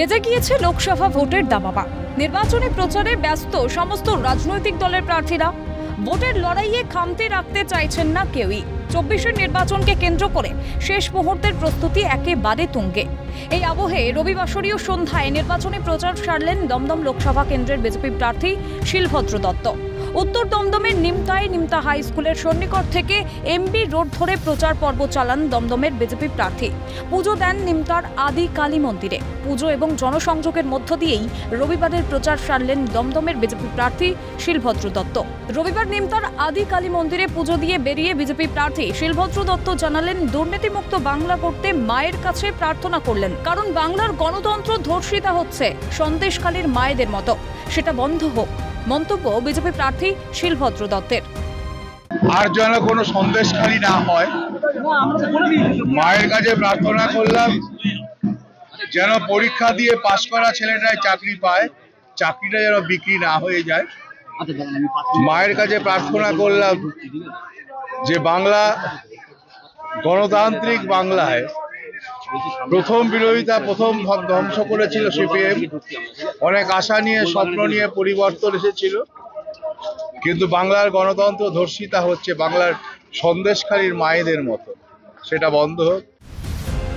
বেজে গিয়েছে লোকসভা ভোটের দামামা। নির্বাচনী প্রচারে ব্যস্ত সমস্ত রাজনৈতিক দলের প্রার্থীরা। ভোটের লড়াইয়ে খামতি রাখতে চাইছেন না কেউই। ২৪-এর নির্বাচনকে কেন্দ্র করে শেষ মুহূর্তের প্রস্তুতি একেবারে তুঙ্গে। এই আবহে রবিবাসরীয় সন্ধ্যায় নির্বাচনী প্রচার সারলেন দমদম লোকসভা কেন্দ্রের বিজেপি প্রার্থী শিলভদ্র দত্ত। উত্তর দমদমের নিমতা হাই স্কুলের সন্নিকট থেকে এমবি রোড ধরে প্রচার পর্ব চালান দমদমের বিজেপি প্রার্থী। পুজো দেন নিমতার আদি কালী মন্দিরে। পুজো এবং জনসংযোগের মধ্য দিয়েই রবিবারের প্রচার সারলেন দমদমের বিজেপি প্রার্থী শিলভদ্র দত্ত। রবিবার নিমতার আদি কালী মন্দিরে পুজো দিয়ে বেরিয়ে বিজেপি প্রার্থী শিলভদ্র দত্ত জানালেন, দুর্নীতিমুক্ত বাংলা করতে মায়ের কাছে প্রার্থনা করলেন, কারণ বাংলার গণতন্ত্র ধর্ষিতা হচ্ছে সন্দেশখালীর মায়েদের মতো, সেটা বন্ধ হোক। মন্তব্য বিজেপি প্রার্থী শিলভদ্র দত্তের। আর যেন কোনো সন্দেশখালী না হয়, মায়ের কাছে প্রার্থনা করলাম যেন পরীক্ষা দিয়ে পাশ করা ছেলেটাই চাকরি পায়, চাকরিটা যেন বিক্রি না হয়ে যায়। মায়ের কাছে প্রার্থনা করলাম যে বাংলা গণতান্ত্রিক বাংলায় প্রথম বিরোধিতা, প্রথম ধ্বংস করেছিল সিপিএম। অনেক আশা নিয়ে, স্বপ্ন নিয়ে পরিবর্তন এসেছিল, কিন্তু বাংলার গণতন্ত্র ধর্ষিতা হচ্ছে বাংলার সন্দেশখালীর মায়েদের মতো, সেটা বন্ধ হোক।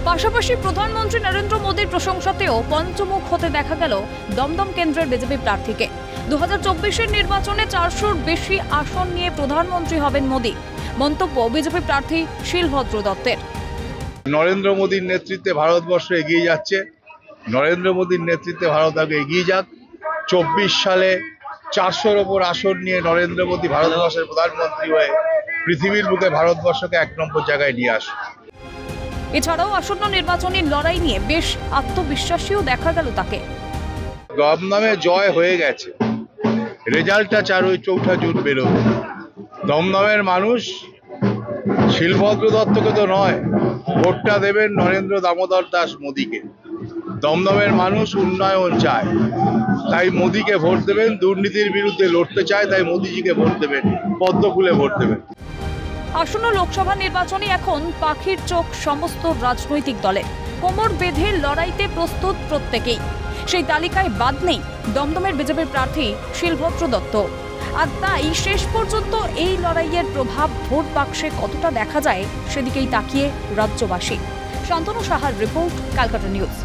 পাশাপাশি প্রধানমন্ত্রী নরেন্দ্র মোদীর প্রশংসাতেও পঞ্চমুখ হতে দেখা গেল দমদম কেন্দ্রের বিজেপি প্রার্থীকে। ২০২৪-এর নির্বাচনে ৪০০-র বেশি আসন নিয়ে প্রধানমন্ত্রী হবেন মোদী। মন্তব্য বিজেপি প্রার্থী শিলভদ্র দত্তের। নরেন্দ্র মোদীর নেতৃত্বে ভারতবর্ষ এগিয়ে যাচ্ছে। নরেন্দ্র মোদীর নেতৃত্বে ভারত আগে এগিয়ে যাক। ২৪ সালে ৪০০-র ওপর আসন নিয়ে নরেন্দ্র মোদী ভারতবর্ষের প্রধানমন্ত্রী হয়ে পৃথিবীর বুকে ভারতবর্ষকে ১ নম্বর জায়গায় নিয়ে আসে। এছাড়াও আসন্ন নির্বাচনী লড়াই নিয়ে বেশ আত্মবিশ্বাসীও দেখা গেল তাকে। দমদমে জয় হয়ে গেছে, রেজাল্টটা ৪ঠা জুন বেরোবে। দমদমের মানুষ শিলভদ্র দত্তকে তো নয়, ভোটটা দেবেন নরেন্দ্র দামোদর দাস মোদীকে। দমদমের মানুষ উন্নয়ন চায়, তাই মোদীকে ভোট দেবেন। দুর্নীতির বিরুদ্ধে লড়তে চায়, তাই মোদীজিকে ভোট দেবেন, পদ্ম ফুলে ভোট দেবেন। আসন্ন লোকসভা নির্বাচনে এখন পাখির চোখ সমস্ত রাজনৈতিক দলে। কোমর বেঁধে লড়াইতে প্রস্তুত প্রত্যেকেই। সেই তালিকায় বাদ নেই দমদমের বিজেপির প্রার্থী শিলভদ্র দত্ত। আর তাই শেষ পর্যন্ত এই লড়াইয়ের প্রভাব ভোট বাক্সে কতটা দেখা যায় সেদিকেই তাকিয়ে রাজ্যবাসী। শান্তনু সাহার রিপোর্ট, ক্যালকাটা নিউজ।